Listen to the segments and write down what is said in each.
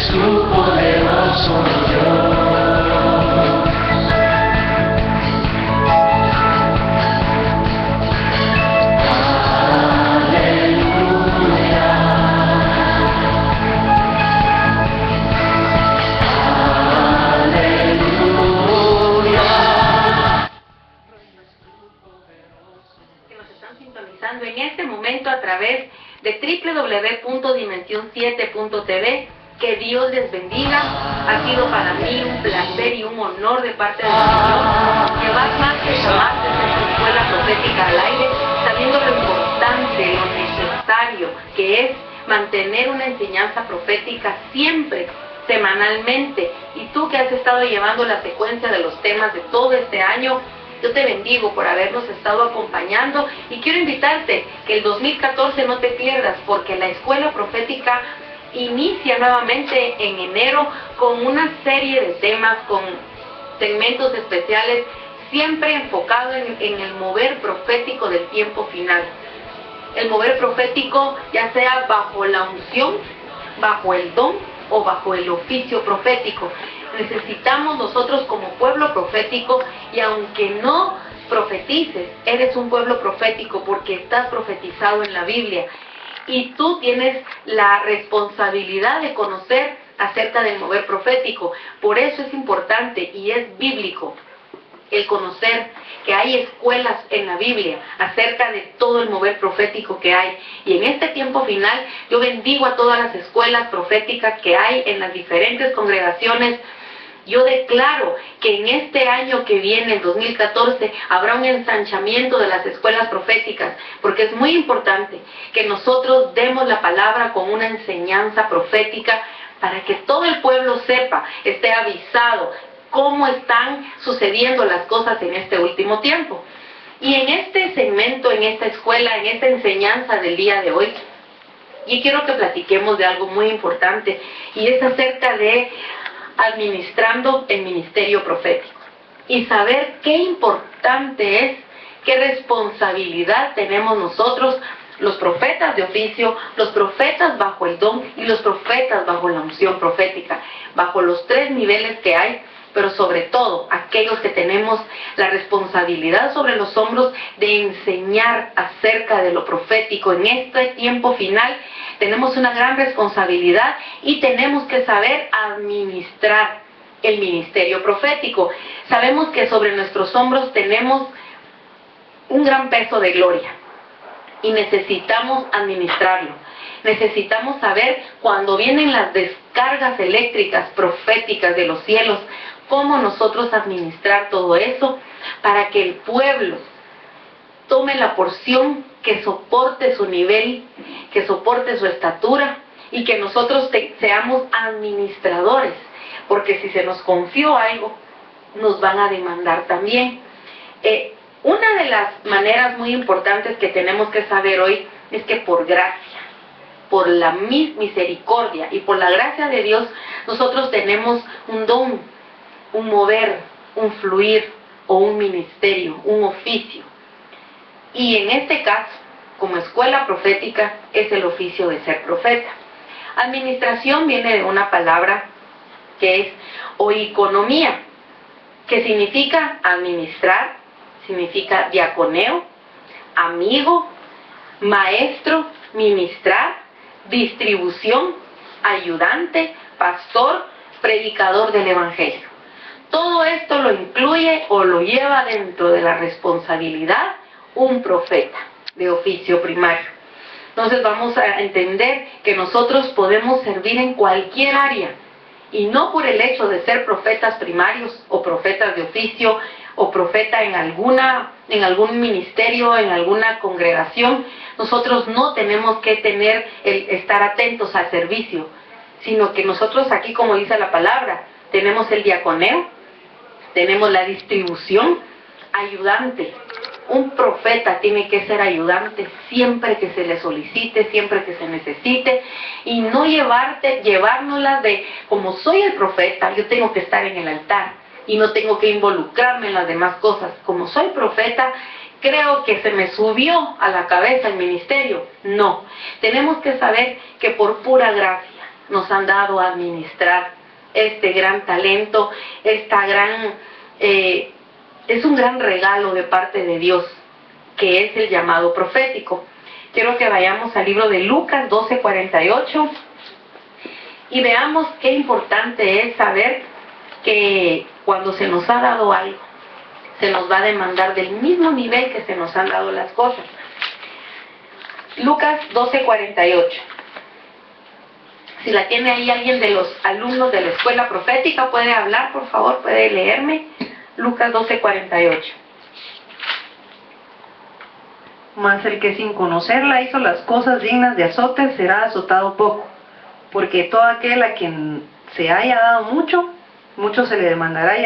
su poderoso Dios. En este momento a través de www.dimension7.tv. Que Dios les bendiga. Ha sido para mí un placer y un honor de parte del Señor llevar más que jamás desde esta escuela profética al aire, sabiendo lo importante, lo necesario que es mantener una enseñanza profética siempre, semanalmente. Y tú que has estado llevando la secuencia de los temas de todo este año, yo te bendigo por habernos estado acompañando y quiero invitarte que el 2014 no te pierdas, porque la escuela profética inicia nuevamente en enero con una serie de temas, con segmentos especiales, siempre enfocado en el mover profético del tiempo final. El mover profético, ya sea bajo la unción, bajo el don o bajo el oficio profético. Necesitamos nosotros como pueblo profético, y aunque no profetices, eres un pueblo profético porque estás profetizado en la Biblia. Y tú tienes la responsabilidad de conocer acerca del mover profético. Por eso es importante y es bíblico el conocer que hay escuelas en la Biblia acerca de todo el mover profético que hay. Y en este tiempo final yo bendigo a todas las escuelas proféticas que hay en las diferentes congregaciones. Yo declaro que en este año que viene, el 2014, habrá un ensanchamiento de las escuelas proféticas, porque es muy importante que nosotros demos la palabra con una enseñanza profética para que todo el pueblo sepa, esté avisado cómo están sucediendo las cosas en este último tiempo. Y en este segmento, en esta escuela, en esta enseñanza del día de hoy, y quiero que platiquemos de algo muy importante, y es acerca de administrando el ministerio profético y saber qué importante es, qué responsabilidad tenemos nosotros, los profetas de oficio, los profetas bajo el don y los profetas bajo la unción profética, bajo los tres niveles que hay, pero sobre todo aquellos que tenemos la responsabilidad sobre los hombros de enseñar acerca de lo profético. En este tiempo final tenemos una gran responsabilidad y tenemos que saber administrar el ministerio profético. Sabemos que sobre nuestros hombros tenemos un gran peso de gloria y necesitamos administrarlo. Necesitamos saber cuando vienen las descargas eléctricas proféticas de los cielos, cómo nosotros administrar todo eso para que el pueblo tome la porción que soporte su nivel, que soporte su estatura, y que nosotros seamos administradores, porque si se nos confió algo, nos van a demandar también. Una de las maneras muy importantes que tenemos que saber hoy es que por gracia, por la misericordia y por la gracia de Dios, nosotros tenemos un don, un mover, un fluir o un ministerio, un oficio. Y en este caso, como escuela profética, es el oficio de ser profeta. Administración viene de una palabra que es oikonomía, que significa administrar, significa diaconeo, amigo, maestro, ministrar, distribución, ayudante, pastor, predicador del evangelio. Todo esto lo incluye o lo lleva dentro de la responsabilidad un profeta de oficio primario. Entonces vamos a entender que nosotros podemos servir en cualquier área, y no por el hecho de ser profetas primarios o profetas de oficio o profeta en algún ministerio, en alguna congregación, nosotros no tenemos que estar atentos al servicio, sino que nosotros aquí, como dice la palabra, tenemos el diaconeo, tenemos la distribución, ayudante. Un profeta tiene que ser ayudante siempre que se le solicite, siempre que se necesite, y no llevárnoslas de, como soy el profeta, yo tengo que estar en el altar y no tengo que involucrarme en las demás cosas. Como soy profeta, creo que se me subió a la cabeza el ministerio. No, tenemos que saber que por pura gracia nos han dado a administrar este gran talento, es un gran regalo de parte de Dios, que es el llamado profético. Quiero que vayamos al libro de Lucas 12:48 y veamos qué importante es saber que cuando se nos ha dado algo, se nos va a demandar del mismo nivel que se nos han dado las cosas. Lucas 12:48. Si la tiene ahí alguien de los alumnos de la escuela profética, puede hablar, por favor, puede leerme. Lucas 12:48. Mas el que sin conocerla hizo las cosas dignas de azote será azotado poco, porque todo aquel a quien se haya dado mucho, mucho se le demandará, y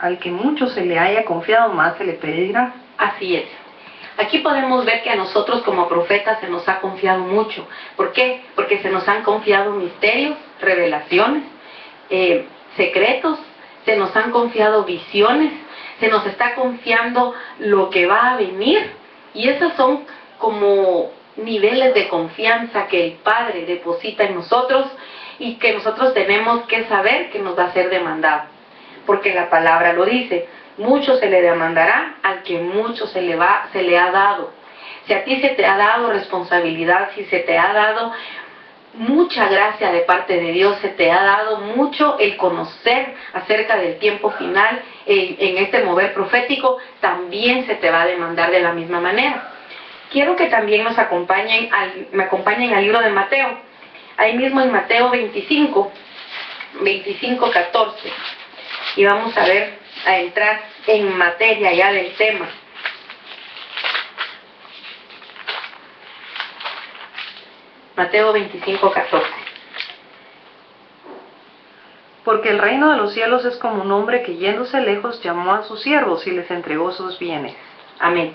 al que mucho se le haya confiado, más se le pedirá. Así es. Aquí podemos ver que a nosotros como profetas se nos ha confiado mucho. ¿Por qué? Porque se nos han confiado misterios, revelaciones, secretos, se nos han confiado visiones, se nos está confiando lo que va a venir. Y esos son como niveles de confianza que el Padre deposita en nosotros y que nosotros tenemos que saber que nos va a ser demandado. Porque la palabra lo dice, mucho se le demandará al que mucho se le ha dado. Si a ti se te ha dado responsabilidad, si se te ha dado mucha gracia de parte de Dios, se te ha dado mucho el conocer acerca del tiempo final en este mover profético, también se te va a demandar de la misma manera. Quiero que también me acompañen al libro de Mateo, ahí mismo en Mateo 25:14, y vamos a entrar en materia ya del tema. Mateo 25:14. Porque el reino de los cielos es como un hombre que yéndose lejos llamó a sus siervos y les entregó sus bienes. Amén.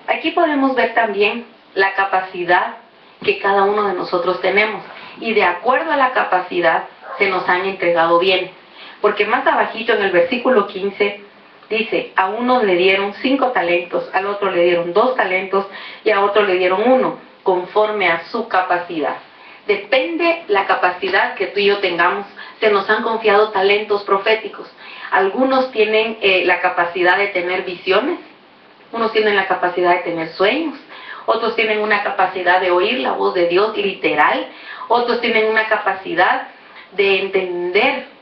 Aquí podemos ver también la capacidad que cada uno de nosotros tenemos, y de acuerdo a la capacidad se nos han entregado bienes. Porque más abajito en el versículo 15 dice, a uno le dieron 5 talentos, al otro le dieron 2 talentos y a otro le dieron 1, conforme a su capacidad. Depende la capacidad que tú y yo tengamos. Se nos han confiado talentos proféticos. Algunos tienen la capacidad de tener visiones, unos tienen la capacidad de tener sueños, otros tienen una capacidad de oír la voz de Dios literal, otros tienen una capacidad de entender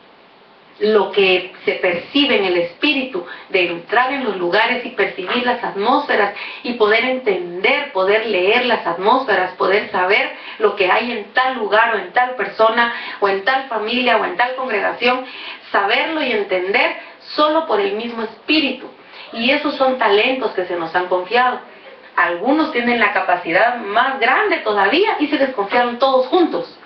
lo que se percibe en el espíritu, de entrar en los lugares y percibir las atmósferas y poder entender, poder leer las atmósferas, poder saber lo que hay en tal lugar o en tal persona o en tal familia o en tal congregación, saberlo y entender solo por el mismo espíritu. Y esos son talentos que se nos han confiado. Algunos tienen la capacidad más grande todavía y se les confiaron todos juntos.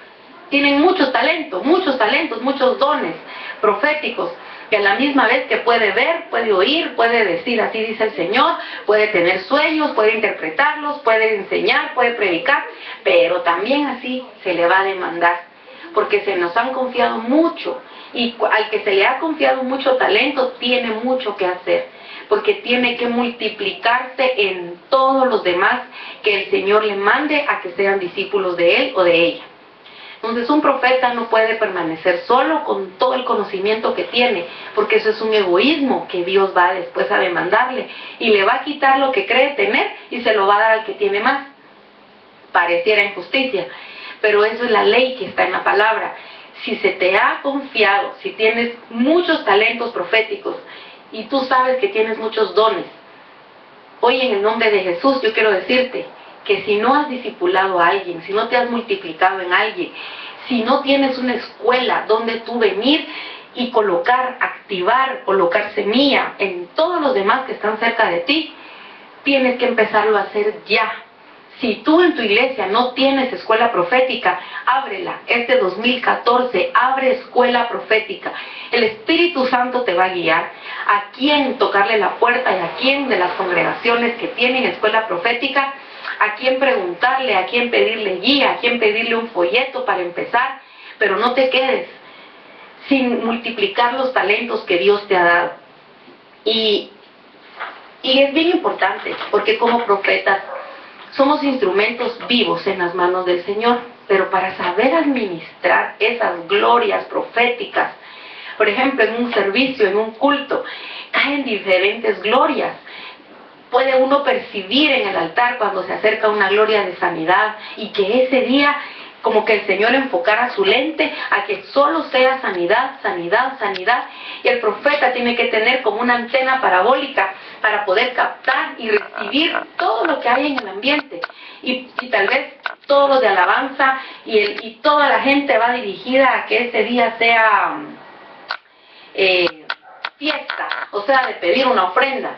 Tienen muchos talentos, muchos dones proféticos, que a la misma vez que puede ver, puede oír, puede decir, así dice el Señor, puede tener sueños, puede interpretarlos, puede enseñar, puede predicar, pero también así se le va a demandar, porque se nos han confiado mucho, y al que se le ha confiado mucho talento, tiene mucho que hacer, porque tiene que multiplicarse en todos los demás que el Señor le mande a que sean discípulos de él o de ella. Entonces un profeta no puede permanecer solo con todo el conocimiento que tiene, porque eso es un egoísmo que Dios va después a demandarle y le va a quitar lo que cree tener y se lo va a dar al que tiene más. Pareciera injusticia, pero eso es la ley que está en la palabra. Si se te ha confiado, si tienes muchos talentos proféticos y tú sabes que tienes muchos dones, hoy en el nombre de Jesús yo quiero decirte que si no has discipulado a alguien, si no te has multiplicado en alguien, si no tienes una escuela donde tú venir y activar, colocar semilla en todos los demás que están cerca de ti, tienes que empezarlo a hacer ya. Si tú en tu iglesia no tienes escuela profética, ábrela. Este 2014, abre escuela profética. El Espíritu Santo te va a guiar a quién tocarle la puerta y a quién de las congregaciones que tienen escuela profética, a quién preguntarle, a quién pedirle guía, a quién pedirle un folleto para empezar, pero no te quedes sin multiplicar los talentos que Dios te ha dado. Y es bien importante, porque como profetas Somos instrumentos vivos en las manos del Señor, pero para saber administrar esas glorias proféticas, por ejemplo, en un servicio, en un culto, caen diferentes glorias. Puede uno percibir en el altar cuando se acerca una gloria de sanidad y que ese día como que el Señor enfocara su lente a que solo sea sanidad, sanidad, sanidad, y el profeta tiene que tener como una antena parabólica para poder captar y recibir todo lo que hay en el ambiente, y tal vez todo lo de alabanza y toda la gente va dirigida a que ese día sea fiesta, o sea, de pedir una ofrenda.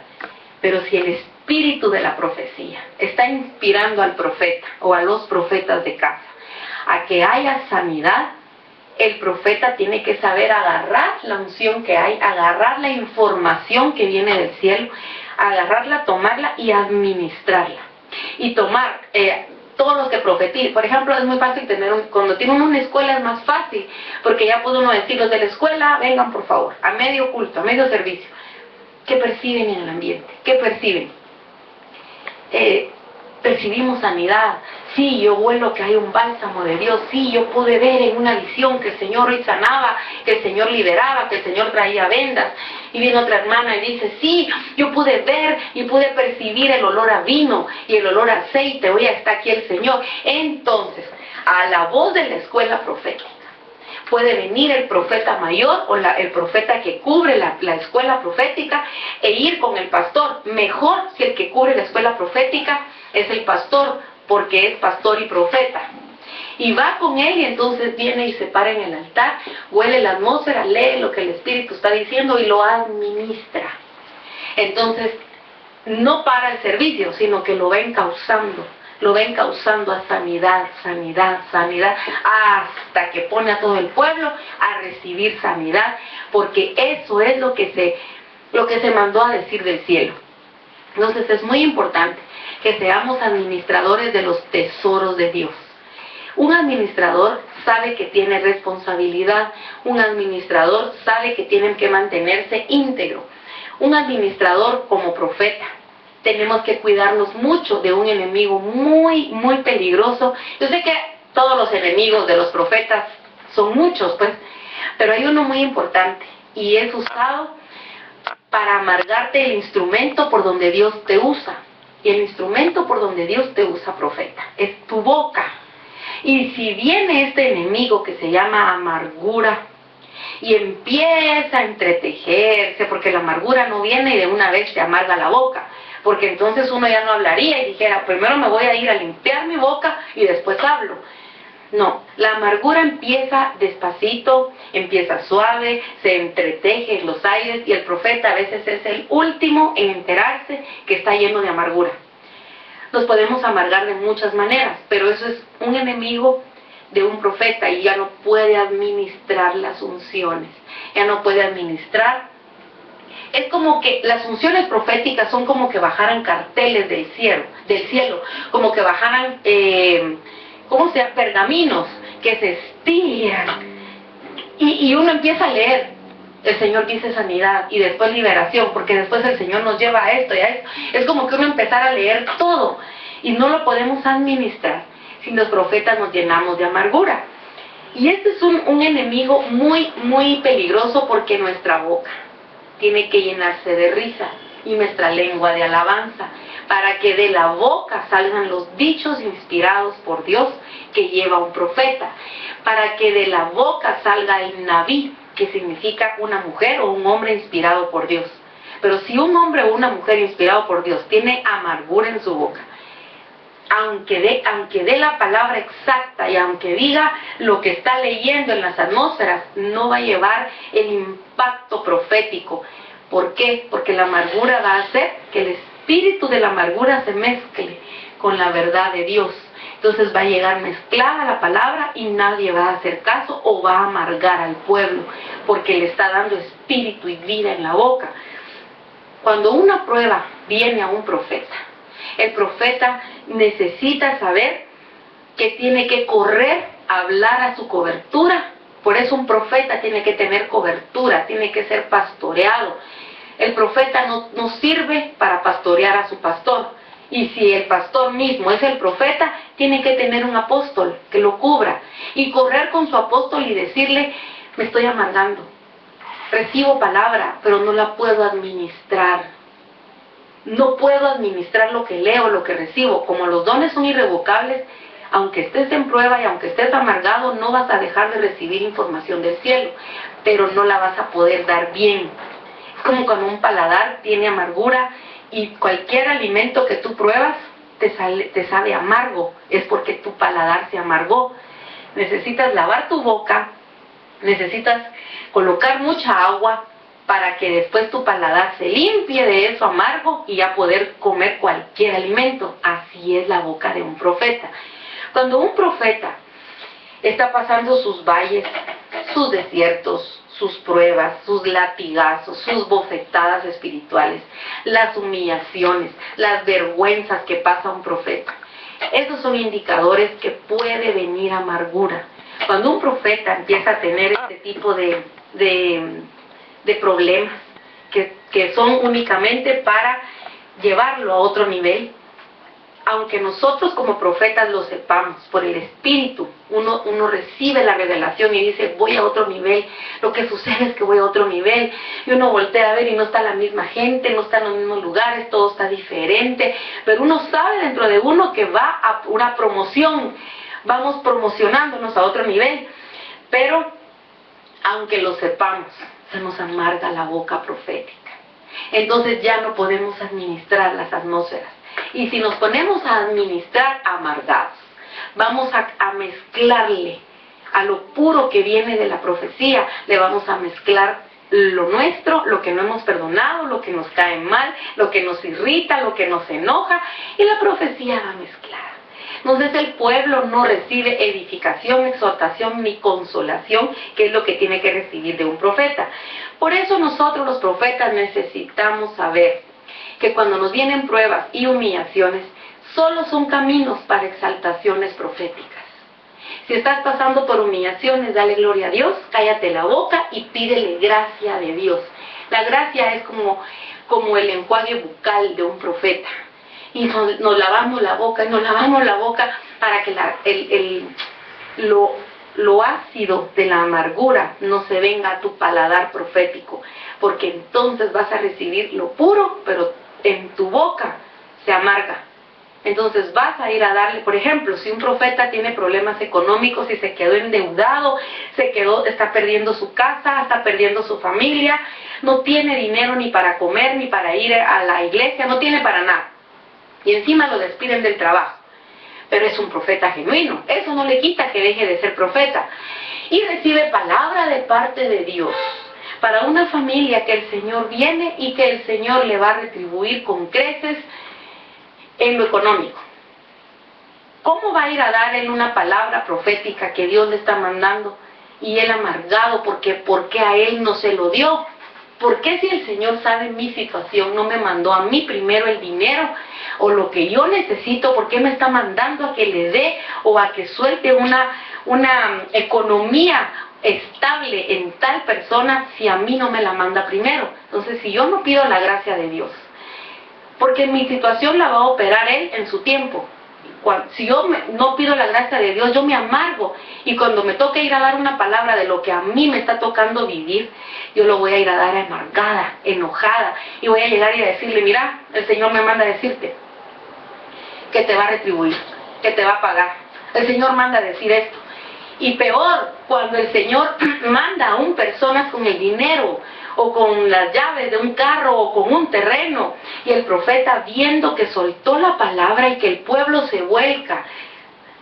Pero si el espíritu de la profecía está inspirando al profeta o a los profetas de casa a que haya sanidad, el profeta tiene que saber agarrar la unción que hay, agarrar la información que viene del cielo, agarrarla, tomarla y administrarla. Y tomar todos los que profetizan. Por ejemplo, es muy fácil cuando tiene uno una escuela es más fácil, porque ya puede uno decir, los de la escuela, vengan por favor, a medio culto, a medio servicio. ¿Qué perciben en el ambiente? ¿Qué perciben? Percibimos sanidad. Sí, yo vuelo que hay un bálsamo de Dios. Sí, yo pude ver en una visión que el Señor hoy sanaba, que el Señor liberaba, que el Señor traía vendas. Y viene otra hermana y dice, sí, yo pude ver y pude percibir el olor a vino y el olor a aceite. Hoy está aquí el Señor. Entonces, a la voz de la escuela profética puede venir el profeta mayor o el profeta que cubre la escuela profética e ir con el pastor. Mejor si el que cubre la escuela profética es el pastor, porque es pastor y profeta. Y va con él y entonces viene y se para en el altar, huele la atmósfera, lee lo que el Espíritu está diciendo y lo administra. Entonces, no para el servicio, sino que lo va encauzando a sanidad, sanidad, sanidad, hasta que pone a todo el pueblo a recibir sanidad, porque eso es lo que se mandó a decir del cielo. Entonces es muy importante que seamos administradores de los tesoros de Dios. Un administrador sabe que tiene responsabilidad, un administrador sabe que tienen que mantenerse íntegro. Un administrador como profeta, tenemos que cuidarnos mucho de un enemigo muy, muy peligroso. Yo sé que todos los enemigos de los profetas son muchos, pues, pero hay uno muy importante y es usado para amargarte el instrumento por donde Dios te usa. Y el instrumento por donde Dios te usa, profeta, es tu boca. Y si viene este enemigo que se llama amargura y empieza a entretejerse, porque la amargura no viene y de una vez te amarga la boca, porque entonces uno ya no hablaría y dijera, primero me voy a ir a limpiar mi boca y después hablo. No, la amargura empieza despacito, empieza suave, se entreteje en los aires y el profeta a veces es el último en enterarse que está lleno de amargura. Nos podemos amargar de muchas maneras, pero eso es un enemigo de un profeta y ya no puede administrar las unciones, ya no puede administrar. Es como que las unciones proféticas son como que bajaran carteles del cielo, como que bajaran pergaminos que se estiran y uno empieza a leer, el Señor dice sanidad y después liberación, porque después el Señor nos lleva a esto y a esto. Es como que uno empezara a leer todo y no lo podemos administrar si los profetas nos llenamos de amargura. Y este es un enemigo muy, muy peligroso, porque nuestra boca tiene que llenarse de risa y nuestra lengua de alabanza, para que de la boca salgan los dichos inspirados por Dios que lleva un profeta, para que de la boca salga el Naví, que significa una mujer o un hombre inspirado por Dios. Pero si un hombre o una mujer inspirado por Dios tiene amargura en su boca, aunque dé la palabra exacta y aunque diga lo que está leyendo en las atmósferas, no va a llevar el impacto profético. ¿Por qué? Porque la amargura va a hacer que el espíritu de la amargura se mezcle con la verdad de Dios. Entonces va a llegar mezclada la palabra y nadie va a hacer caso o va a amargar al pueblo, porque le está dando espíritu y vida en la boca. Cuando una prueba viene a un profeta, el profeta necesita saber que tiene que correr a hablar a su cobertura. Por eso un profeta tiene que tener cobertura, tiene que ser pastoreado. El profeta no sirve para pastorear a su pastor. Y si el pastor mismo es el profeta, tiene que tener un apóstol que lo cubra y correr con su apóstol y decirle, me estoy amargando, recibo palabra, pero no la puedo administrar. No puedo administrar lo que leo, lo que recibo. Como los dones son irrevocables, aunque estés en prueba y aunque estés amargado, no vas a dejar de recibir información del cielo, pero no la vas a poder dar bien. Es como cuando un paladar tiene amargura y cualquier alimento que tú pruebas te sabe amargo, es porque tu paladar se amargó. Necesitas lavar tu boca, necesitas colocar mucha agua para que después tu paladar se limpie de eso amargo y ya poder comer cualquier alimento. Así es la boca de un profeta. Cuando un profeta está pasando sus valles, sus desiertos, sus pruebas, sus latigazos, sus bofetadas espirituales, las humillaciones, las vergüenzas que pasa un profeta, esos son indicadores que puede venir amargura. Cuando un profeta empieza a tener este tipo de problemas que son únicamente para llevarlo a otro nivel, aunque nosotros como profetas lo sepamos por el Espíritu, uno recibe la revelación y dice, voy a otro nivel, lo que sucede es que voy a otro nivel, y uno voltea a ver y no está la misma gente, no está en los mismos lugares, todo está diferente, pero uno sabe dentro de uno que va a una promoción, vamos promocionándonos a otro nivel, pero aunque lo sepamos, se nos amarga la boca profética. Entonces ya no podemos administrar las atmósferas. Y si nos ponemos a administrar amargados, vamos a mezclarle a lo puro que viene de la profecía, le vamos a mezclar lo nuestro, lo que no hemos perdonado, lo que nos cae mal, lo que nos irrita, lo que nos enoja, y la profecía va a mezclar. Entonces el pueblo no recibe edificación, exhortación ni consolación, que es lo que tiene que recibir de un profeta. Por eso nosotros los profetas necesitamos saber que cuando nos vienen pruebas y humillaciones, solo son caminos para exaltaciones proféticas. Si estás pasando por humillaciones, dale gloria a Dios, cállate la boca y pídele gracia de Dios. La gracia es como el enjuague bucal de un profeta. Y nos lavamos la boca, para que lo ácido de la amargura no se venga a tu paladar profético, porque entonces vas a recibir lo puro, pero en tu boca se amarga. Entonces vas a ir a darle, por ejemplo, si un profeta tiene problemas económicos y se quedó endeudado, está perdiendo su casa, está perdiendo su familia, no tiene dinero ni para comer, ni para ir a la iglesia, no tiene para nada. Y encima lo despiden del trabajo. Pero es un profeta genuino. Eso no le quita que deje de ser profeta. Y recibe palabra de parte de Dios para una familia que el Señor viene y que el Señor le va a retribuir con creces en lo económico. ¿Cómo va a ir a dar él una palabra profética que Dios le está mandando y él amargado ¿por qué a él no se lo dio? ¿Por qué si el Señor sabe mi situación no me mandó a mí primero el dinero o lo que yo necesito? ¿Por qué me está mandando a que le dé o a que suelte una economía estable en tal persona si a mí no me la manda primero? Entonces, si yo no pido la gracia de Dios, porque mi situación la va a operar Él en su tiempo. Si yo no pido la gracia de Dios, yo me amargo. Y cuando me toque ir a dar una palabra de lo que a mí me está tocando vivir, yo lo voy a ir a dar amargada, enojada. Y voy a llegar y a decirle, mira, el Señor me manda a decirte que te va a retribuir, que te va a pagar. El Señor manda a decir esto. Y peor, cuando el Señor manda a un personas con el dinero, o con las llaves de un carro, o con un terreno, y el profeta viendo que soltó la palabra y que el pueblo se vuelca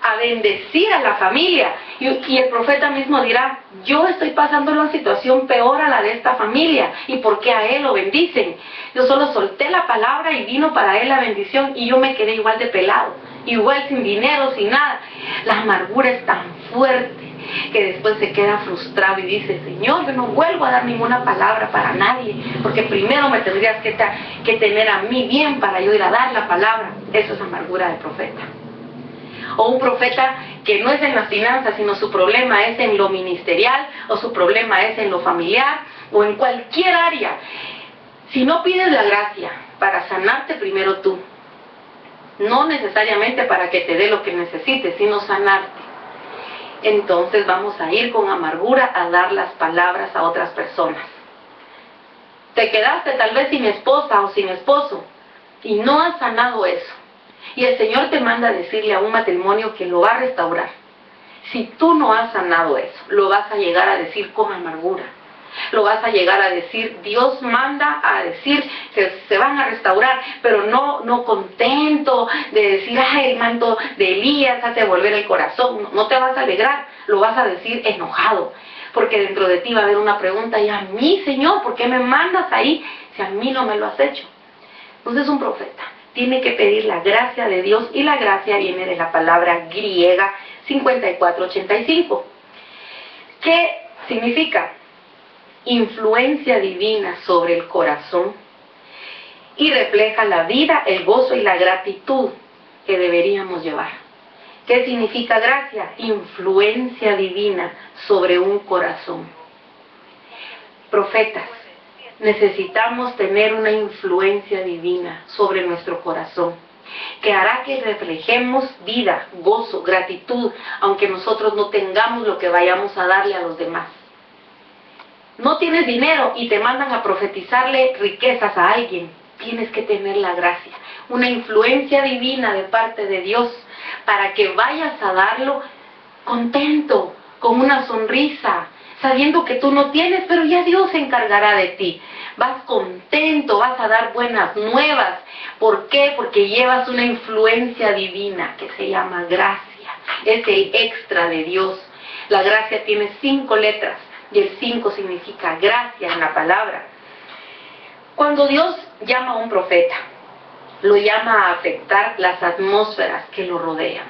a bendecir a la familia, y el profeta mismo dirá, yo estoy pasando una situación peor a la de esta familia, ¿y por qué a él lo bendicen? Yo solo solté la palabra y vino para él la bendición, y yo me quedé igual de pelado, igual sin dinero, sin nada. La amargura es tan fuerte que después se queda frustrado y dice, Señor, yo no vuelvo a dar ninguna palabra para nadie, porque primero me tendrías que tener a mí bien para yo ir a dar la palabra. Eso es amargura del profeta. O un profeta que no es en las finanzas, sino su problema es en lo ministerial, o su problema es en lo familiar, o en cualquier área. Si no pides la gracia para sanarte primero tú, no necesariamente para que te dé lo que necesites, sino sanarte. Entonces vamos a ir con amargura a dar las palabras a otras personas. Te quedaste tal vez sin esposa o sin esposo y no has sanado eso. Y el Señor te manda a decirle a un matrimonio que lo va a restaurar. Si tú no has sanado eso, lo vas a llegar a decir con amargura. Lo vas a llegar a decir, Dios manda a decir que se van a restaurar, pero no contento de decir, ay, el manto de Elías hace volver el corazón. No te vas a alegrar, lo vas a decir enojado, porque dentro de ti va a haber una pregunta, y a mí, Señor, ¿por qué me mandas ahí si a mí no me lo has hecho? Entonces un profeta tiene que pedir la gracia de Dios, y la gracia viene de la palabra griega 5485. ¿Qué significa? Influencia divina sobre el corazón, y refleja la vida, el gozo y la gratitud que deberíamos llevar. ¿Qué significa gracia? Influencia divina sobre un corazón. Profetas, necesitamos tener una influencia divina sobre nuestro corazón, que hará que reflejemos vida, gozo, gratitud, aunque nosotros no tengamos lo que vayamos a darle a los demás. No tienes dinero y te mandan a profetizarle riquezas a alguien. Tienes que tener la gracia, una influencia divina de parte de Dios, para que vayas a darlo contento, con una sonrisa, sabiendo que tú no tienes, pero ya Dios se encargará de ti. Vas contento, vas a dar buenas nuevas. ¿Por qué? Porque llevas una influencia divina que se llama gracia. Es el extra de Dios. La gracia tiene 5 letras. Y el 5 significa gracia en la palabra. Cuando Dios llama a un profeta, lo llama a afectar las atmósferas que lo rodean.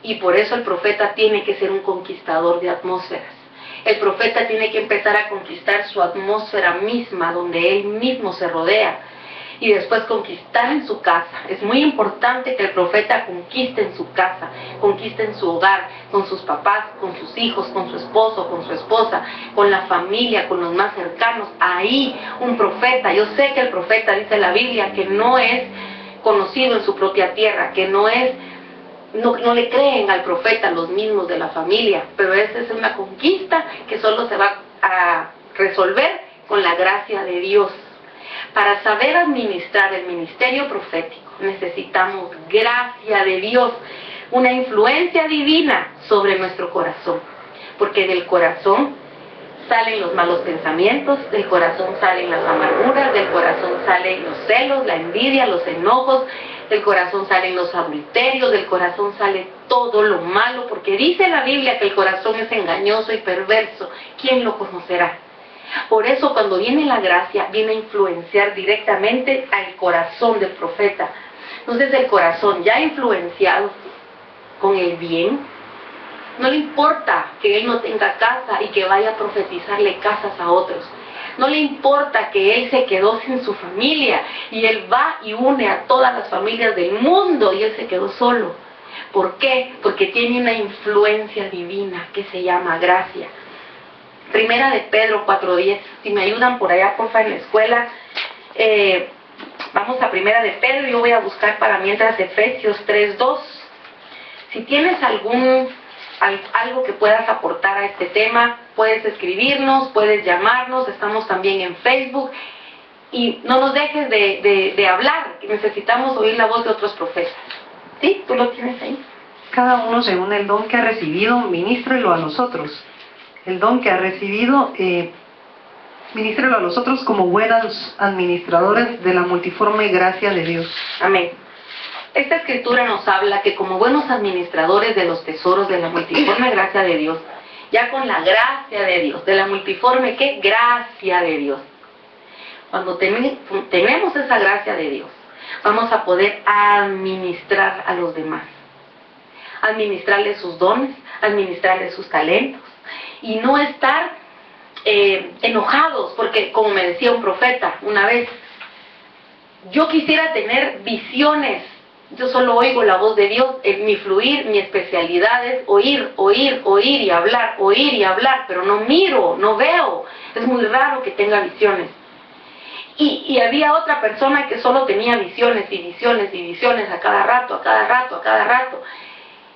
Y por eso el profeta tiene que ser un conquistador de atmósferas. El profeta tiene que empezar a conquistar su atmósfera misma, donde él mismo se rodea, y después conquistar en su casa. Es muy importante que el profeta conquiste en su casa, conquiste en su hogar, con sus papás, con sus hijos, con su esposo, con su esposa, con la familia, con los más cercanos. Ahí un profeta, yo sé que el profeta, dice la Biblia, que no es conocido en su propia tierra, que no le creen al profeta los mismos de la familia, pero esa es una conquista que solo se va a resolver con la gracia de Dios. Para saber administrar el ministerio profético necesitamos gracia de Dios, una influencia divina sobre nuestro corazón, porque del corazón salen los malos pensamientos, del corazón salen las amarguras, del corazón salen los celos, la envidia, los enojos, del corazón salen los adulterios, del corazón sale todo lo malo, porque dice la Biblia que el corazón es engañoso y perverso. ¿Quién lo conocerá? Por eso cuando viene la gracia, viene a influenciar directamente al corazón del profeta. Entonces el corazón ya influenciado con el bien, no le importa que él no tenga casa y que vaya a profetizarle casas a otros. No le importa que él se quedó sin su familia y él va y une a todas las familias del mundo y él se quedó solo. ¿Por qué? Porque tiene una influencia divina que se llama gracia. Primera de Pedro 4:10. Si me ayudan por allá, porfa, en la escuela. Vamos a Primera de Pedro. Yo voy a buscar para mientras Efesios 3:2. Si tienes algo que puedas aportar a este tema, puedes escribirnos, puedes llamarnos. Estamos también en Facebook. Y no nos dejes de hablar, que necesitamos oír la voz de otros profetas. ¿Sí? ¿Tú lo tienes ahí? Cada uno según el don que ha recibido, ministrelo a los otros. El don que ha recibido, ministrelo a los otros como buenos administradores de la multiforme gracia de Dios. Amén. Esta escritura nos habla que como buenos administradores de los tesoros de la multiforme gracia de Dios, ya con la gracia de Dios, de la multiforme, ¿qué? Gracia de Dios. Cuando tenemos esa gracia de Dios, vamos a poder administrar a los demás. Administrarles sus dones, administrarles sus talentos. Y no estar enojados, porque como me decía un profeta una vez, yo quisiera tener visiones, yo solo oigo la voz de Dios, mi fluir, mi especialidad es oír y hablar, pero no miro, no veo, es muy raro que tenga visiones. Y había otra persona que solo tenía visiones y visiones y visiones a cada rato, a cada rato, a cada rato.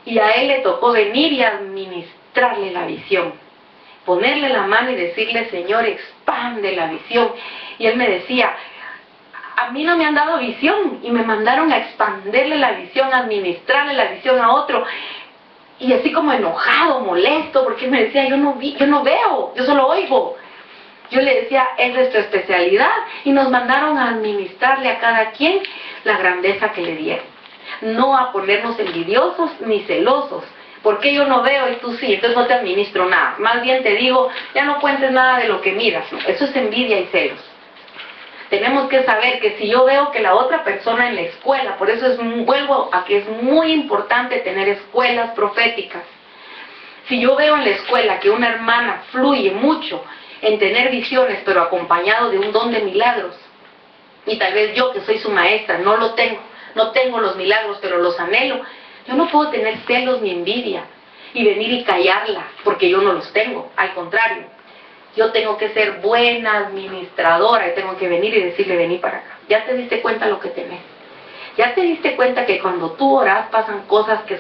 Y a él le tocó venir y administrarle la visión. Ponerle la mano y decirle, Señor, expande la visión. Y él me decía, a mí no me han dado visión y me mandaron a expanderle la visión, a administrarle la visión a otro. Y así como enojado, molesto, porque él me decía, yo no veo, yo solo oigo. Yo le decía, esa es tu especialidad, y nos mandaron a administrarle a cada quien la grandeza que le dieron. No a ponernos envidiosos ni celosos, porque yo no veo y tú sí, entonces no te administro nada. Más bien te digo, ya no cuentes nada de lo que miras, ¿no? Eso es envidia y celos. Tenemos que saber que si yo veo que la otra persona en la escuela, por eso vuelvo a que es muy importante tener escuelas proféticas. Si yo veo en la escuela que una hermana fluye mucho en tener visiones, pero acompañado de un don de milagros, y tal vez yo que soy su maestra no lo tengo, no tengo los milagros, pero los anhelo, yo no puedo tener celos ni envidia y venir y callarla porque yo no los tengo. Al contrario, yo tengo que ser buena administradora y tengo que venir y decirle, vení para acá. Ya te diste cuenta lo que tenés. Ya te diste cuenta que cuando tú oras pasan cosas que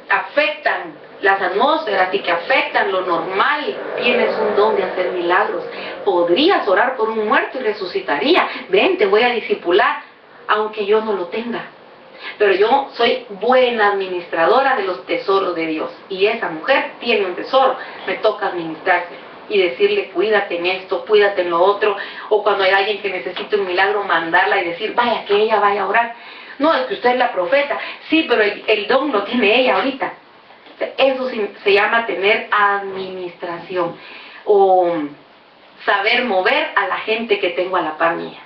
afectan las atmósferas y que afectan lo normal. Tienes un don de hacer milagros. Podrías orar por un muerto y resucitaría. Ven, te voy a discipular, aunque yo no lo tenga. Pero yo soy buena administradora de los tesoros de Dios. Y esa mujer tiene un tesoro. Me toca administrarse y decirle, cuídate en esto, cuídate en lo otro. O cuando hay alguien que necesita un milagro, mandarla y decir, vaya, que ella vaya a orar. No, es que usted es la profeta. Sí, pero el don lo tiene ella ahorita. Eso se llama tener administración, o saber mover a la gente que tengo a la par mía.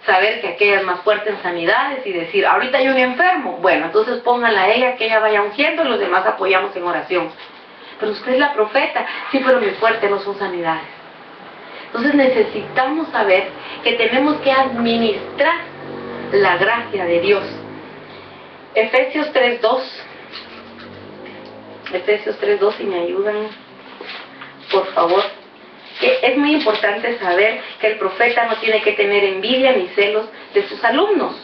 Saber que aquella es más fuerte en sanidades y decir, ahorita hay un enfermo, bueno, entonces pónganla a ella, que ella vaya ungiendo, y los demás apoyamos en oración. Pero usted es la profeta, sí, pero mi fuerte no son sanidades. Entonces necesitamos saber que tenemos que administrar la gracia de Dios. Efesios 3:2. Efesios 3:2, si me ayudan, por favor. Que es muy importante saber que el profeta no tiene que tener envidia ni celos de sus alumnos,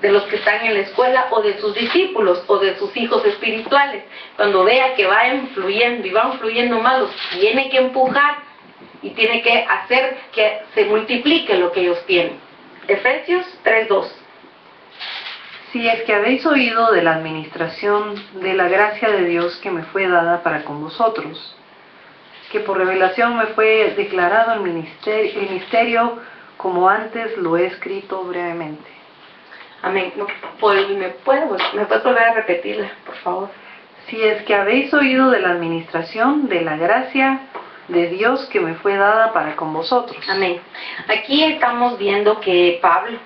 de los que están en la escuela, o de sus discípulos, o de sus hijos espirituales. Cuando vea que va influyendo y van fluyendo más, los tiene que empujar y tiene que hacer que se multiplique lo que ellos tienen. Efesios 3:2. Si es que habéis oído de la administración de la gracia de Dios que me fue dada para con vosotros, que por revelación me fue declarado el misterio como antes lo he escrito brevemente. Amén. No, ¿me puedes volver a repetirla, por favor? Si es que habéis oído de la administración de la gracia de Dios que me fue dada para con vosotros. Amén. Aquí estamos viendo que Pablo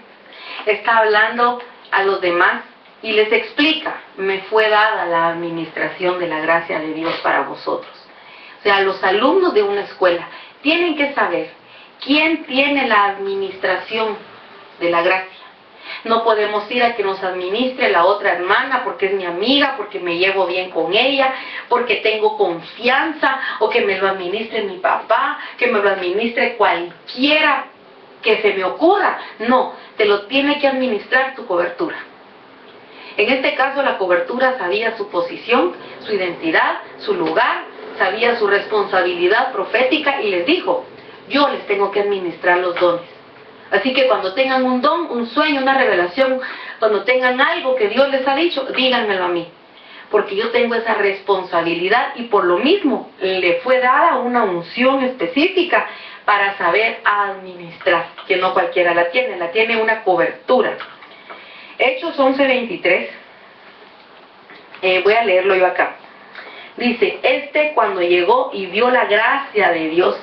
está hablando a los demás y les explica, me fue dada la administración de la gracia de Dios para vosotros. O sea, los alumnos de una escuela tienen que saber quién tiene la administración de la gracia. No podemos ir a que nos administre la otra hermana porque es mi amiga, porque me llevo bien con ella, porque tengo confianza, o que me lo administre mi papá, que me lo administre cualquiera que se me ocurra. No, te lo tiene que administrar tu cobertura. En este caso la cobertura sabía su posición, su identidad, su lugar, sabía su responsabilidad profética y les dijo, yo les tengo que administrar los dones. Así que cuando tengan un don, un sueño, una revelación, cuando tengan algo que Dios les ha dicho, díganmelo a mí. Porque yo tengo esa responsabilidad y por lo mismo le fue dada una unción específica para saber administrar, que no cualquiera la tiene una cobertura. Hechos 11:23, voy a leerlo yo acá. Dice, cuando llegó y vio la gracia de Dios,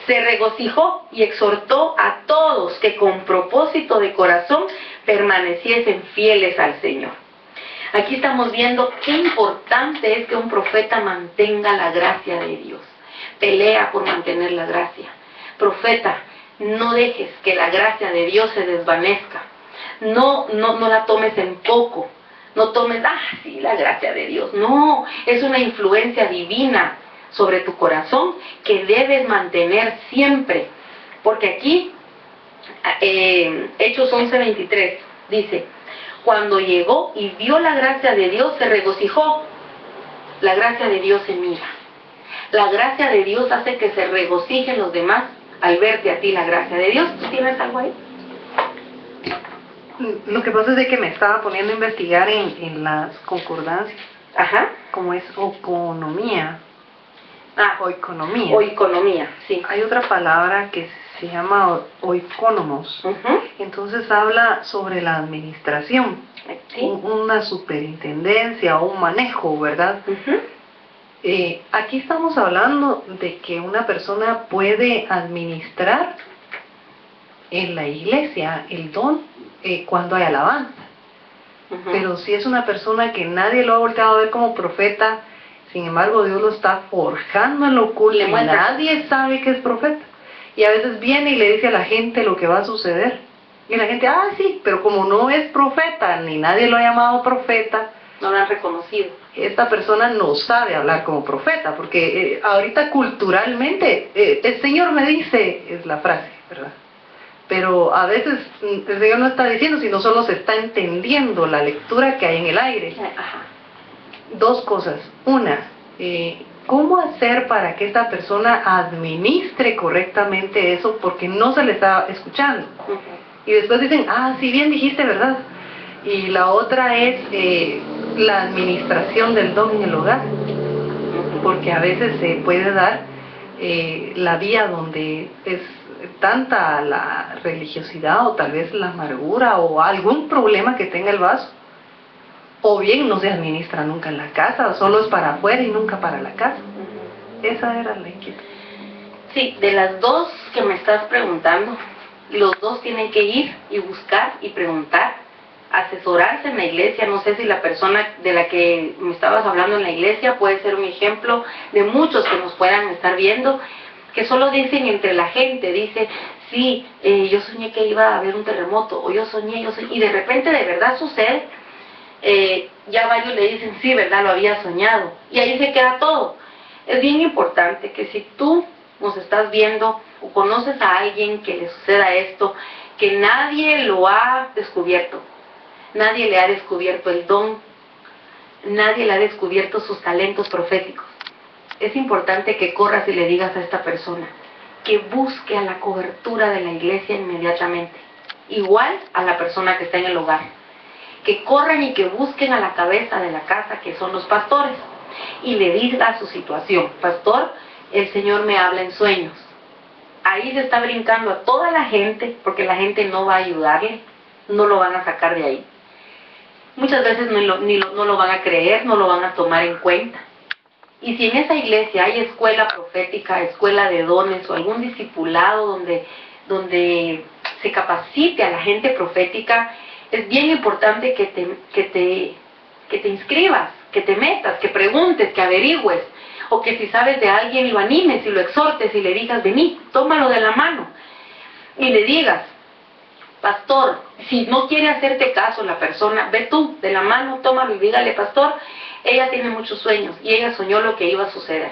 se regocijó y exhortó a todos que con propósito de corazón permaneciesen fieles al Señor. Aquí estamos viendo qué importante es que un profeta mantenga la gracia de Dios. Pelea por mantener la gracia. Profeta, no dejes que la gracia de Dios se desvanezca. No la tomes en poco. No tomes, sí, la gracia de Dios. No, es una influencia divina sobre tu corazón que debes mantener siempre. Porque aquí Hechos 11:23 dice: cuando llegó y vio la gracia de Dios, se regocijó. La gracia de Dios se mira. La gracia de Dios hace que se regocijen los demás al verte a ti la gracia de Dios. ¿Tú tienes algo ahí? Lo que pasa es de que me estaba poniendo a investigar en las concordancias, Ajá. como es oconomía. Ah, Oikonomía. oikonomía, sí. Hay otra palabra que se llama oikonomos. Ujú. Entonces habla sobre la administración, Sí. una superintendencia o un manejo, ¿verdad? Ujú. Aquí estamos hablando de que una persona puede administrar en la iglesia el don cuando hay alabanza. Ujú. Pero si es una persona que nadie lo ha volteado a ver como profeta, sin embargo Dios lo está forjando en lo oculto Le y muestra. nadie sabe que es profeta. Y a veces viene y le dice a la gente lo que va a suceder. Y la gente, sí, pero como no es profeta, ni nadie lo ha llamado profeta, No lo han reconocido. esta persona no sabe hablar como profeta, porque ahorita culturalmente, el Señor me dice, es la frase, ¿verdad? Pero a veces el Señor no está diciendo, sino solo se está entendiendo la lectura que hay en el aire. Ajá. Dos cosas. Una, ¿cómo hacer para que esta persona administre correctamente eso? Porque no se le está escuchando. Ujú. Y después dicen, sí, bien dijiste, ¿verdad? Y la otra es la administración del don en el hogar. Porque a veces se puede dar la vía donde es tanta la religiosidad o tal vez la amargura o algún problema que tenga el vaso, o bien no se administra nunca en la casa, solo es para afuera y nunca para la casa. Esa era la inquietud. Sí, de las dos que me estás preguntando, los dos tienen que ir y buscar y preguntar, asesorarse en la iglesia. No sé si la persona de la que me estabas hablando en la iglesia puede ser un ejemplo de muchos que nos puedan estar viendo, que solo dicen entre la gente, dice, sí, yo soñé que iba a haber un terremoto, o yo soñé, y de repente de verdad sucede. Ya varios le dicen, sí, verdad, lo había soñado, y ahí se queda todo. Es bien importante que si tú nos estás viendo o conoces a alguien que le suceda esto, que nadie lo ha descubierto, nadie le ha descubierto el don, nadie le ha descubierto sus talentos proféticos. Es importante que corras y le digas a esta persona que busque a la cobertura de la iglesia inmediatamente, igual a la persona que está en el hogar, que corran y que busquen a la cabeza de la casa, que son los pastores, y le diga su situación. Pastor, el Señor me habla en sueños. Ahí se está brincando a toda la gente, porque la gente no va a ayudarle, no lo van a sacar de ahí. Muchas veces no lo van a creer, no lo van a tomar en cuenta. Y si en esa iglesia hay escuela profética, escuela de dones o algún discipulado donde se capacite a la gente profética, es bien importante que te inscribas, que te metas, que preguntes, que averigües, o que si sabes de alguien lo animes y lo exhortes y le digas, vení, tómalo de la mano y le digas, pastor, si no quiere hacerte caso la persona, ve tú de la mano, tómalo y dígale, pastor, ella tiene muchos sueños y ella soñó lo que iba a suceder.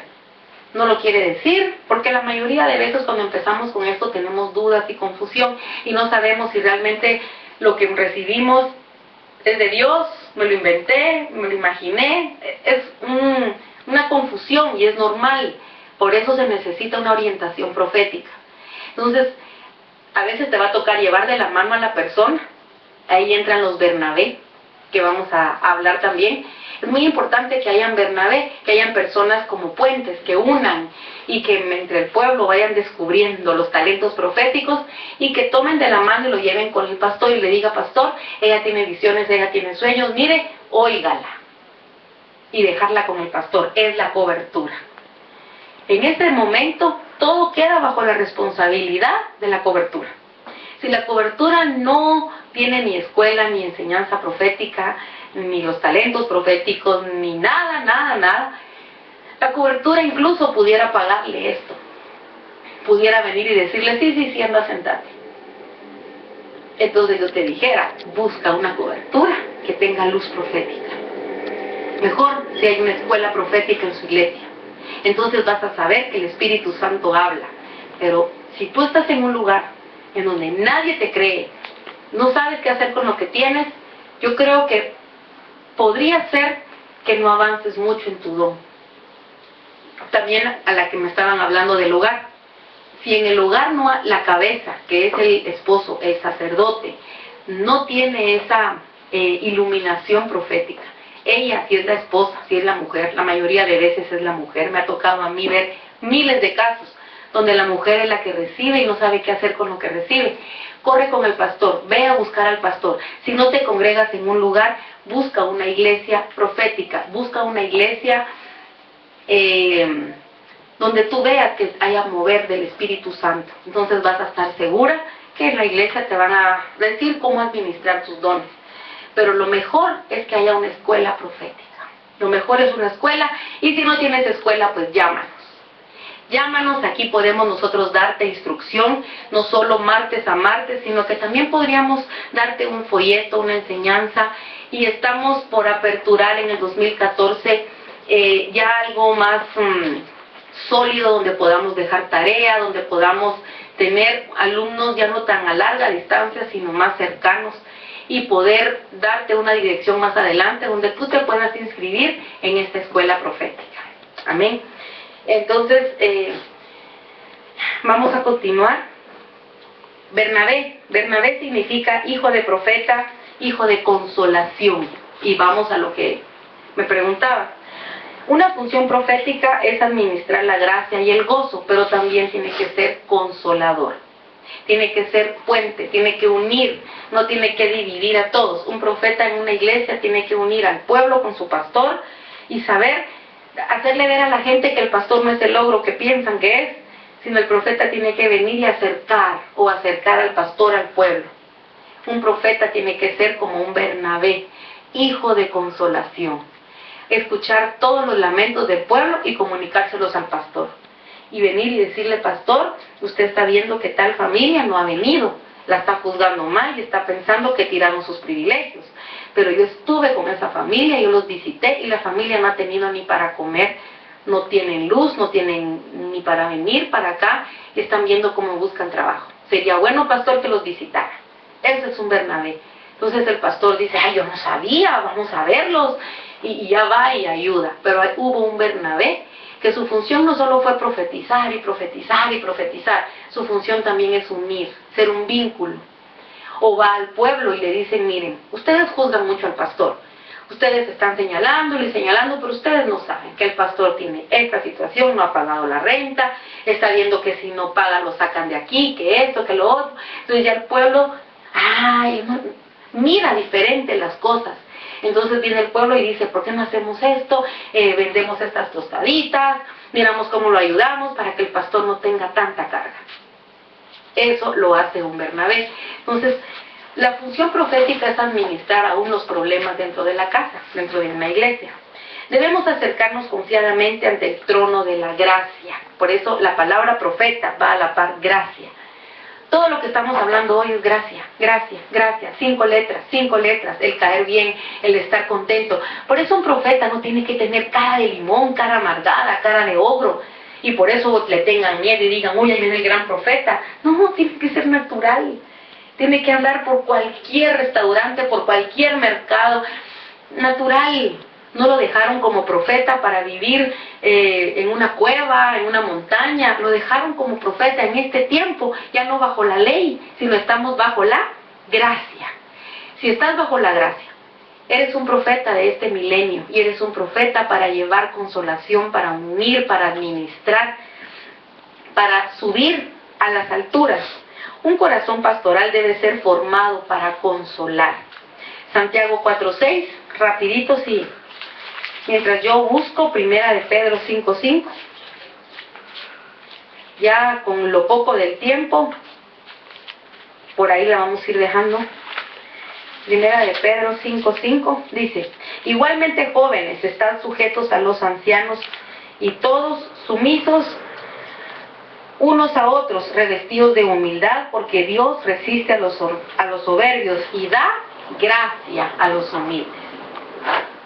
No lo quiere decir, porque la mayoría de veces cuando empezamos con esto tenemos dudas y confusión y no sabemos si realmente lo que recibimos es de Dios, me lo inventé, me lo imaginé. Es una confusión y es normal. Por eso se necesita una orientación profética. Entonces, a veces te va a tocar llevar de la mano a la persona. Ahí entran los Bernabé, que vamos a hablar también. Es muy importante que hayan Bernabé, que hayan personas como puentes, que unan y que entre el pueblo vayan descubriendo los talentos proféticos y que tomen de la mano y lo lleven con el pastor y le diga, pastor, ella tiene visiones, ella tiene sueños, mire, óigala. Y dejarla con el pastor, es la cobertura. En este momento, todo queda bajo la responsabilidad de la cobertura. Si la cobertura no tiene ni escuela, ni enseñanza profética, ni los talentos proféticos, ni nada, la cobertura incluso pudiera pagarle esto. Pudiera venir y decirle, sí, anda, sentate. Entonces yo te dijera, busca una cobertura que tenga luz profética. Mejor si hay una escuela profética en su iglesia. Entonces vas a saber que el Espíritu Santo habla. Pero si tú estás en un lugar en donde nadie te cree, no sabes qué hacer con lo que tienes, yo creo que podría ser que no avances mucho en tu don. También a la que me estaban hablando del hogar. Si en el hogar no, la cabeza, que es el esposo, el sacerdote, no tiene esa iluminación profética, ella, si es la esposa, si es la mujer, la mayoría de veces es la mujer, me ha tocado a mí ver miles de casos donde la mujer es la que recibe y no sabe qué hacer con lo que recibe. Corre con el pastor, ve a buscar al pastor. Si no te congregas en un lugar, busca una iglesia profética, busca una iglesia donde tú veas que haya mover del Espíritu Santo. Entonces vas a estar segura que en la iglesia te van a decir cómo administrar tus dones. Pero lo mejor es que haya una escuela profética. Lo mejor es una escuela, y si no tienes escuela, pues llámanos. Llámanos, aquí podemos nosotros darte instrucción, no solo martes a martes, sino que también podríamos darte un folleto, una enseñanza, y estamos por aperturar en el 2014 ya algo más sólido, donde podamos dejar tarea, donde podamos tener alumnos ya no tan a larga distancia, sino más cercanos, y poder darte una dirección más adelante, donde tú te puedas inscribir en esta escuela profética. Amén. Entonces, vamos a continuar. Bernabé. Bernabé significa hijo de profeta, hijo de consolación. Y vamos a lo que me preguntaba. Una función profética es administrar la gracia y el gozo, pero también tiene que ser consolador. Tiene que ser puente, tiene que unir, no tiene que dividir a todos. Un profeta en una iglesia tiene que unir al pueblo con su pastor y saber hacerle ver a la gente que el pastor no es el logro que piensan que es, sino el profeta tiene que venir y acercar al pastor al pueblo. Un profeta tiene que ser como un Bernabé, hijo de consolación. Escuchar todos los lamentos del pueblo y comunicárselos al pastor. Y venir y decirle: pastor, usted está viendo que tal familia no ha venido, la está juzgando mal y está pensando que tiraron sus privilegios. Pero yo estuve con esa familia, yo los visité y la familia no ha tenido ni para comer, no tienen luz, no tienen ni para venir para acá, y están viendo cómo buscan trabajo. Sería bueno, pastor, que los visitara. Ese es un Bernabé. Entonces el pastor dice: ay, yo no sabía, vamos a verlos, y ya va y ayuda. Pero hubo un Bernabé que su función no solo fue profetizar y profetizar y profetizar, su función también es unir, ser un vínculo. O va al pueblo y le dicen: miren, ustedes juzgan mucho al pastor, ustedes están señalando y señalando, pero ustedes no saben que el pastor tiene esta situación, no ha pagado la renta, está viendo que si no paga lo sacan de aquí, que esto, que lo otro. Entonces ya el pueblo, mira diferente las cosas. Entonces viene el pueblo y dice: ¿por qué no hacemos esto? Vendemos estas tostaditas, miramos cómo lo ayudamos para que el pastor no tenga tanta carga. Eso lo hace un Bernabé. Entonces, la función profética es administrar aún los problemas dentro de la casa, dentro de una iglesia. Debemos acercarnos confiadamente ante el trono de la gracia. Por eso la palabra profeta va a la par gracia. Todo lo que estamos hablando hoy es gracia, gracia, gracia, 5 letras, el caer bien, el estar contento. Por eso un profeta no tiene que tener cara de limón, cara amargada, cara de ogro, y por eso le tengan miedo y digan: uy, ahí viene el gran profeta. No, tiene que ser natural. Tiene que andar por cualquier restaurante, por cualquier mercado, natural. No lo dejaron como profeta para vivir en una cueva, en una montaña. Lo dejaron como profeta en este tiempo, ya no bajo la ley, sino estamos bajo la gracia. Si estás bajo la gracia, eres un profeta de este milenio, y eres un profeta para llevar consolación, para unir, para administrar, para subir a las alturas. Un corazón pastoral debe ser formado para consolar. Santiago 4:6, rapidito, sí. Mientras yo busco, Primera de Pedro 5:5, ya con lo poco del tiempo, por ahí la vamos a ir dejando. Primera de Pedro 5:5 dice: igualmente jóvenes, están sujetos a los ancianos, y todos sumisos unos a otros, revestidos de humildad, porque Dios resiste a los soberbios y da gracia a los humildes.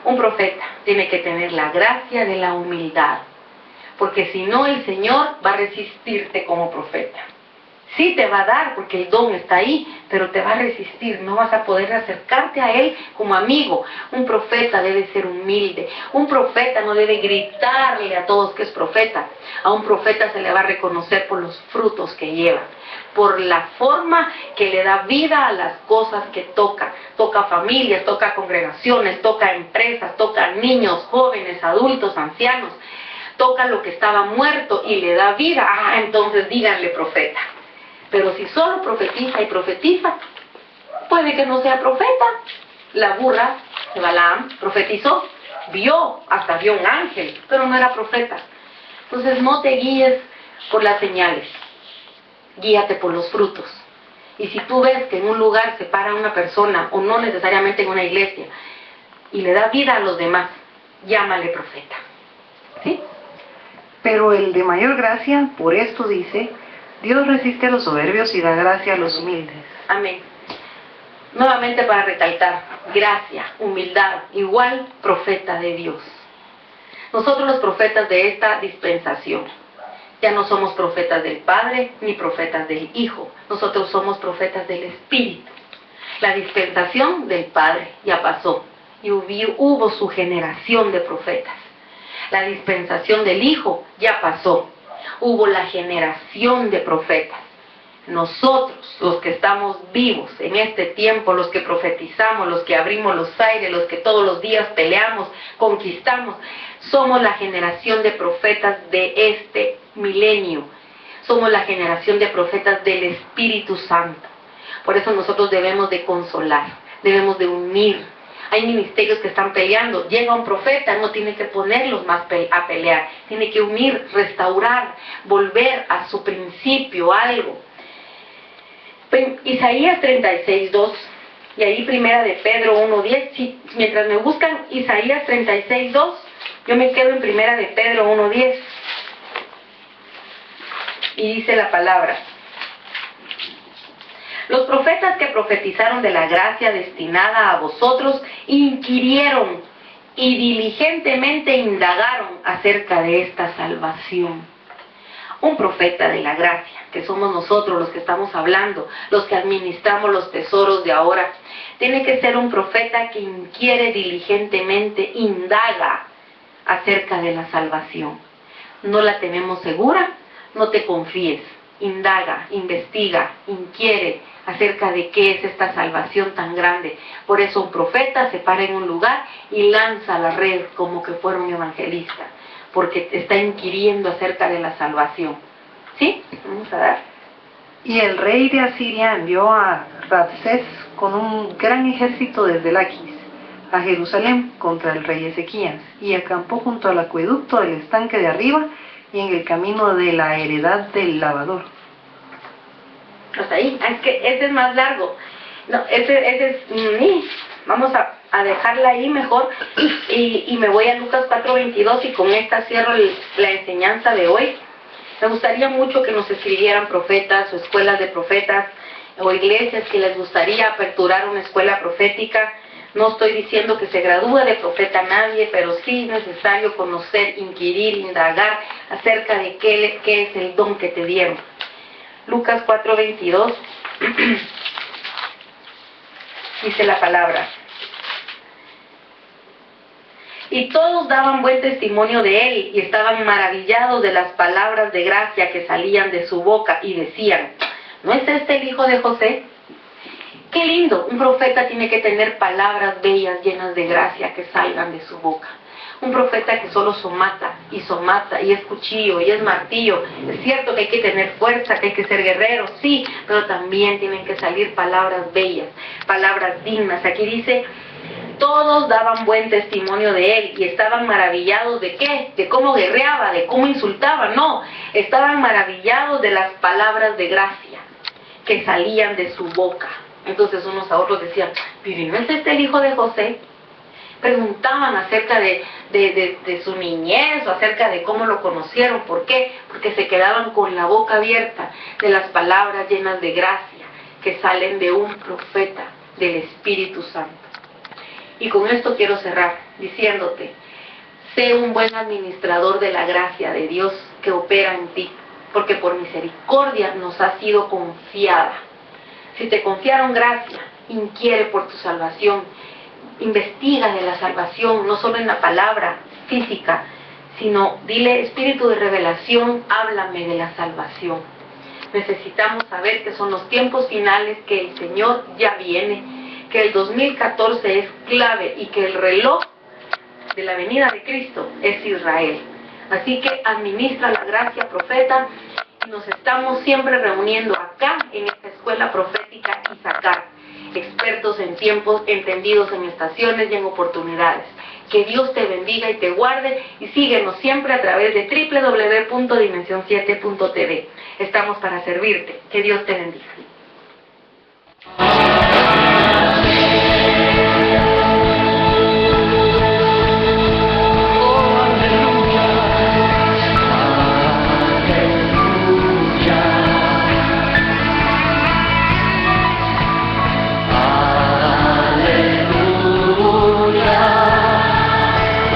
Un profeta tiene que tener la gracia de la humildad, porque si no, el Señor va a resistirte como profeta. Sí te va a dar porque el don está ahí, pero te va a resistir, no vas a poder acercarte a él como amigo. Un profeta debe ser humilde, un profeta no debe gritarle a todos que es profeta. A un profeta se le va a reconocer por los frutos que lleva, por la forma que le da vida a las cosas que toca. Toca familias, toca congregaciones, toca empresas, toca niños, jóvenes, adultos, ancianos. Toca lo que estaba muerto y le da vida. Entonces díganle profeta. Pero si solo profetiza y profetiza, puede que no sea profeta. La burra de Balaam profetizó, hasta vio un ángel, pero no era profeta. Entonces no te guíes por las señales, guíate por los frutos. Y si tú ves que en un lugar se para una persona, o no necesariamente en una iglesia, y le da vida a los demás, llámale profeta. ¿Sí? Pero el de mayor gracia, por esto dice, Dios resiste a los soberbios y da gracia a los humildes. Amén. Nuevamente para recalcar, gracia, humildad, igual profeta de Dios. Nosotros los profetas de esta dispensación, ya no somos profetas del Padre ni profetas del Hijo, nosotros somos profetas del Espíritu. La dispensación del Padre ya pasó y hubo su generación de profetas. La dispensación del Hijo ya pasó. Hubo la generación de profetas. Nosotros, los que estamos vivos en este tiempo, los que profetizamos, los que abrimos los aires, los que todos los días peleamos, conquistamos, somos la generación de profetas de este milenio. Somos la generación de profetas del Espíritu Santo. Por eso nosotros debemos de consolar, debemos de unir. Hay ministerios que están peleando. Llega un profeta, no tiene que ponerlos más a pelear. Tiene que unir, restaurar, volver a su principio, algo. Isaías 36:2 y ahí primera de Pedro 1:10. Si, mientras me buscan Isaías 36:2, yo me quedo en primera de Pedro 1:10. Y dice la palabra: los profetas que profetizaron de la gracia destinada a vosotros inquirieron y diligentemente indagaron acerca de esta salvación. Un profeta de la gracia, que somos nosotros los que estamos hablando, los que administramos los tesoros de ahora, tiene que ser un profeta que inquiere diligentemente, indaga acerca de la salvación. ¿No la tenemos segura? No te confíes. Indaga, investiga, inquiere acerca de qué es esta salvación tan grande. Por eso un profeta se para en un lugar y lanza la red como que fuera un evangelista, porque está inquiriendo acerca de la salvación. ¿Sí? Vamos a dar. Y el rey de Asiria envió a Rabsés con un gran ejército desde Laquis a Jerusalén contra el rey Ezequías, y acampó junto al acueducto del estanque de arriba y en el camino de la heredad del lavador. Hasta ahí. Es que ese es más largo. No, ese es... Vamos a dejarla ahí mejor y me voy a Lucas 4:22 y con esta cierro la enseñanza de hoy. Me gustaría mucho que nos escribieran profetas o escuelas de profetas o iglesias que les gustaría aperturar una escuela profética. No estoy diciendo que se gradúe de profeta nadie, pero sí es necesario conocer, inquirir, indagar acerca de qué es el don que te dieron. Lucas 4:22 dice la palabra: y todos daban buen testimonio de él y estaban maravillados de las palabras de gracia que salían de su boca y decían: ¿no es este el hijo de José? Qué lindo, un profeta tiene que tener palabras bellas llenas de gracia que salgan de su boca. Un profeta que solo somata y es cuchillo y es martillo. Es cierto que hay que tener fuerza, que hay que ser guerrero, sí, pero también tienen que salir palabras bellas, palabras dignas. Aquí dice: todos daban buen testimonio de él y estaban maravillados ¿de qué? De cómo guerreaba, de cómo insultaba. No, estaban maravillados de las palabras de gracia que salían de su boca. Entonces unos a otros decían: ¿pero no es este el hijo de José? Preguntaban acerca de su niñez o acerca de cómo lo conocieron. ¿Por qué? Porque se quedaban con la boca abierta de las palabras llenas de gracia que salen de un profeta del Espíritu Santo. Y con esto quiero cerrar diciéndote: sé un buen administrador de la gracia de Dios que opera en ti. porque por misericordia nos ha sido confiada. Si te confiaron gracia, inquiere por tu salvación, investiga de la salvación, no solo en la palabra física, sino dile, Espíritu de revelación, háblame de la salvación. Necesitamos saber que son los tiempos finales, que el Señor ya viene, que el 2014 es clave y que el reloj de la venida de Cristo es Israel. Así que administra la gracia, profeta, y nos estamos siempre reuniendo acá en esta escuela profética Isaacar, expertos en tiempos, entendidos en estaciones y en oportunidades. Que Dios te bendiga y te guarde, y síguenos siempre a través de www.dimension7.tv. Estamos para servirte. Que Dios te bendiga.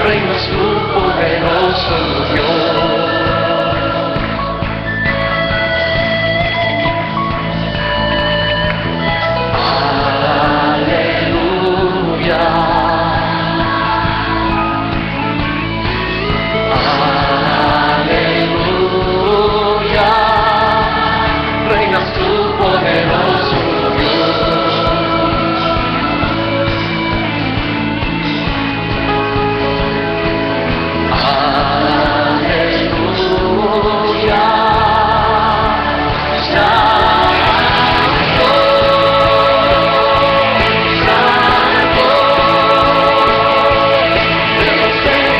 Reinas tú, poderoso Dios.